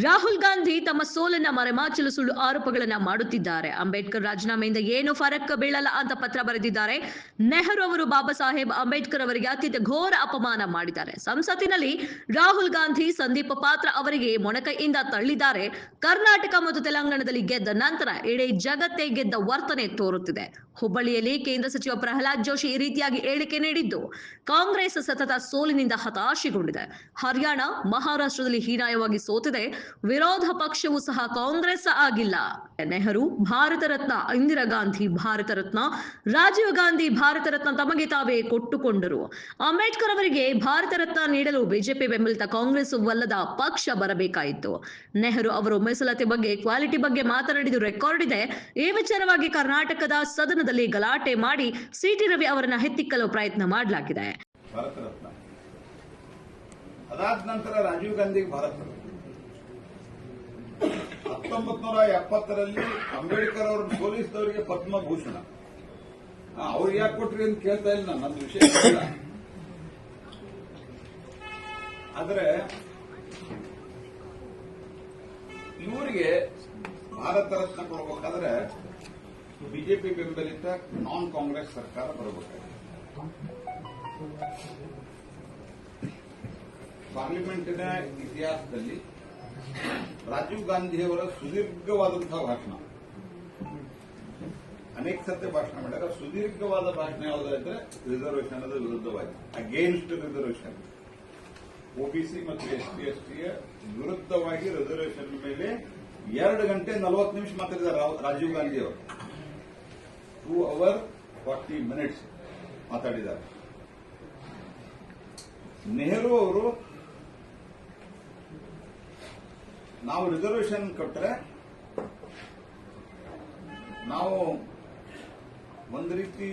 ರಾಹುಲ್ ಗಾಂಧಿ ತಮ್ಮ ಸೋಲನ್ನ ಮರೆಮಾಚಲು ಸುಳ್ಳು ಆರೋಪಗಳನ್ನ ಮಾಡುತ್ತಿದ್ದಾರೆ. ಅಂಬೇಡ್ಕರ್ ರಾಜೀನಾಮೆಯಿಂದ ಏನು ಫರಕ್ ಬೀಳಲ್ಲ ಅಂತ ಪತ್ರ ಬರೆದಿದ್ದಾರೆ. ನೆಹರು ಅವರು ಬಾಬಾ ಸಾಹೇಬ್ ಅಂಬೇಡ್ಕರ್ ಅವರಿಗೆ ಅತ್ಯಂತ ಘೋರ ಅಪಮಾನ ಮಾಡಿದ್ದಾರೆ. ಸಂಸತ್ತಿನಲ್ಲಿ ರಾಹುಲ್ ಗಾಂಧಿ ಸಂದೀಪ ಪಾತ್ರ ಅವರಿಗೆ ಮೊಣಕೈಯಿಂದ ತಳ್ಳಿದ್ದಾರೆ. ಕರ್ನಾಟಕ ಮತ್ತು ತೆಲಂಗಾಣದಲ್ಲಿ ಗೆದ್ದ ನಂತರ ಇಡೀ ಜಗತ್ತೇ ಗೆದ್ದ ವರ್ತನೆ ತೋರುತ್ತಿದೆ. ಹುಬ್ಬಳ್ಳಿಯಲ್ಲಿ ಕೇಂದ್ರ ಸಚಿವ ಪ್ರಹ್ಲಾದ್ ಜೋಶಿ ಈ ರೀತಿಯಾಗಿ ಹೇಳಿಕೆ ನೀಡಿದ್ದು ಕಾಂಗ್ರೆಸ್ ಸತತ ಸೋಲಿನಿಂದ ಹತಾಶೆಗೊಂಡಿದೆ. ಹರಿಯಾಣ, ಮಹಾರಾಷ್ಟ್ರದಲ್ಲಿ ಹೀನಾಯವಾಗಿ ಸೋತಿದೆ. ವಿರೋಧ ಪಕ್ಷವೂ ಸಹ ಕಾಂಗ್ರೆಸ್ ಆಗಿಲ್ಲ. ನೆಹರು ಭಾರತ ರತ್ನ, ಇಂದಿರಾ ಗಾಂಧಿ ಭಾರತ ರತ್ನ, ರಾಜೀವ್ ಗಾಂಧಿ ಭಾರತ ರತ್ನ ತಮಗೆ ತಾವೇ ಕೊಟ್ಟುಕೊಂಡರು. ಅಂಬೇಡ್ಕರ್ ಅವರಿಗೆ ಭಾರತ ರತ್ನ ನೀಡಲು ಬಿಜೆಪಿ ಬೆಂಬಲಿತ ಕಾಂಗ್ರೆಸ್ ವಲ್ಲದ ಪಕ್ಷ ಬರಬೇಕಾಯಿತು. ನೆಹರು ಅವರು ಮೀಸಲಾತಿ ಬಗ್ಗೆ, ಕ್ವಾಲಿಟಿ ಬಗ್ಗೆ ಮಾತನಾಡಿದ ರೆಕಾರ್ಡ್ ಇದೆ. ಈ ವಿಚಾರವಾಗಿ ಕರ್ನಾಟಕದ ಸದನದಲ್ಲಿ ಗಲಾಟೆ ಮಾಡಿ ಸಿಟಿ ರವಿ ಅವರನ್ನ ಎತ್ತಿಕ್ಕಲು ಪ್ರಯತ್ನ ಮಾಡಲಾಗಿದೆ. ಭಾರತ ರತ್ನ ಅದಾದ ನಂತರ ರಾಜೀವ್ ಗಾಂಧಿಗೆ ಭಾರತ ರತ್ನ 1970ರಲ್ಲಿ ಅಂಬೇಡ್ಕರ್ ಅವರನ್ನು ಸೋಲಿಸಿದವರಿಗೆ ಪದ್ಮಭೂಷಣ. ಅವ್ರಿಗೆ ಯಾಕೆ ಕೊಟ್ರಿ ಅಂತ ಕೇಳ್ತಾ ಇಲ್ಲ, ನನ್ನ ವಿಷಯ ಇಲ್ಲ. ಆದರೆ ಇವರಿಗೆ ಭಾರತ ರತ್ನ ಕೊಡಬೇಕಾದ್ರೆ ಬಿಜೆಪಿ ಬೆಂಬಲಿತ ನಾನ್ ಕಾಂಗ್ರೆಸ್ ಸರ್ಕಾರ ಬರಬೇಕಾಗಿದೆ. ಪಾರ್ಲಿಮೆಂಟಿನ ಇತಿಹಾಸದಲ್ಲಿ ರಾಜೀವ್ ಗಾಂಧಿಯವರ ಸುದೀರ್ಘವಾದಂತಹ ಭಾಷಣ, ಅನೇಕ ಸತ್ಯ ಭಾಷಣ ಮಾಡಿದಾಗ ಸುದೀರ್ಘವಾದ ಭಾಷಣ ಯಾವುದಾದ್ರೆ ರಿಸರ್ವೇಷನ್ ವಿರುದ್ಧವಾಗಿ, ಅಗೇನ್ಸ್ಟ್ ರಿಸರ್ವೇಷನ್, ಒಬಿಸಿ ಮತ್ತು ಎಸ್ಟಿ ವಿರುದ್ಧವಾಗಿ ರಿಸರ್ವೇಷನ್ ಮೇಲೆ 2 ಗಂಟೆ 40 ನಿಮಿಷ ಮಾತಾಡಿದ್ದಾರೆ ರಾಜೀವ್ ಗಾಂಧಿ ಅವರು. 2 hours 40 minutes ಮಾತಾಡಿದ್ದಾರೆ. ನೆಹರು ಅವರು ನಾವು ರಿಸರ್ವೇಷನ್ ಕೊಟ್ಟರೆ ನಾವು ಒಂದು ರೀತಿ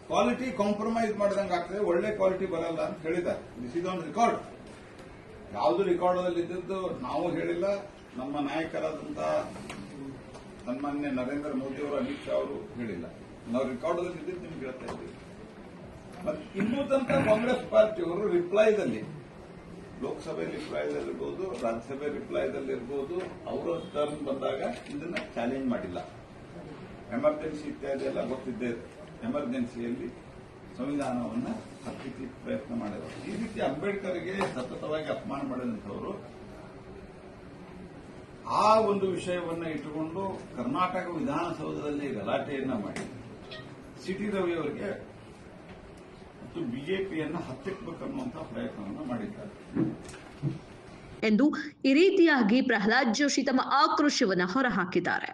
ಕ್ವಾಲಿಟಿ ಕಾಂಪ್ರಮೈಸ್ ಮಾಡಿದಂಗೆ ಆಗ್ತದೆ, ಒಳ್ಳೆ ಕ್ವಾಲಿಟಿ ಬರಲ್ಲ ಅಂತ ಹೇಳಿದ್ದಾರೆ. This is on record. ಯಾವುದು ರೆಕಾರ್ಡ್ದಲ್ಲಿ ಇದ್ದದ್ದು ನಾವು ಹೇಳಿಲ್ಲ, ನಮ್ಮ ನಾಯಕರಾದಂತಹ ಸನ್ಮಾನ್ಯ ನರೇಂದ್ರ ಮೋದಿ ಅವರು, ಅಮಿತ್ ಶಾ ಅವರು ಹೇಳಿಲ್ಲ. ನಾವು ರೆಕಾರ್ಡ್ದಲ್ಲಿ ಇದ್ದಿದ್ದು ನಿಮ್ಗೆ ಹೇಳ್ತಾ ಇದ್ದೀವಿ. ಮತ್ತೆ ಇನ್ನೂ ತನಕ ಕಾಂಗ್ರೆಸ್ ಪಾರ್ಟಿಯವರು ರಿಪ್ಲೈದಲ್ಲಿ, ಲೋಕಸಭೆ ರಿಪ್ಲೈದಲ್ಲಿರ್ಬೋದು, ರಾಜ್ಯಸಭೆ ರಿಪ್ಲೈದಲ್ಲಿರ್ಬೋದು, ಅವರ ಟರ್ನ್ ಬಂದಾಗ ಇದನ್ನ ಚಾಲೆಂಜ್ ಮಾಡಿಲ್ಲ. ಎಮರ್ಜೆನ್ಸಿ ಇತ್ಯಾದಿ ಎಲ್ಲ ಗೊತ್ತಿದ್ದೇ ಇದೆ. ಎಮರ್ಜೆನ್ಸಿಯಲ್ಲಿ ಸಂವಿಧಾನವನ್ನು ಹತ್ತಿಕ್ಕಲಿಕ್ಕೆ ಪ್ರಯತ್ನ ಮಾಡಿದರು. ಈ ರೀತಿ ಅಂಬೇಡ್ಕರ್ಗೆ ಸತತವಾಗಿ ಅಪಮಾನ ಮಾಡಿದಂಥವರು ಆ ಒಂದು ವಿಷಯವನ್ನ ಇಟ್ಟುಕೊಂಡು ಕರ್ನಾಟಕ ವಿಧಾನಸೌಧದಲ್ಲಿ ಗಲಾಟೆಯನ್ನ ಮಾಡಿ ಸಿಟಿ ರವಿ ಅವರಿಗೆ ಮತ್ತು ಬಿಜೆಪಿಯನ್ನ ಹತ್ತಿಕ್ಕಬೇಕನ್ನುವಂತಹ ಪ್ರಯತ್ನವನ್ನು ಮಾಡಿದ್ದಾರೆ ಎಂದು ಈ ರೀತಿಯಾಗಿ ಪ್ರಹ್ಲಾದ್ ಜೋಶಿ ತಮ್ಮ ಆಕ್ರೋಶವನ್ನು ಹೊರಹಾಕಿದ್ದಾರೆ.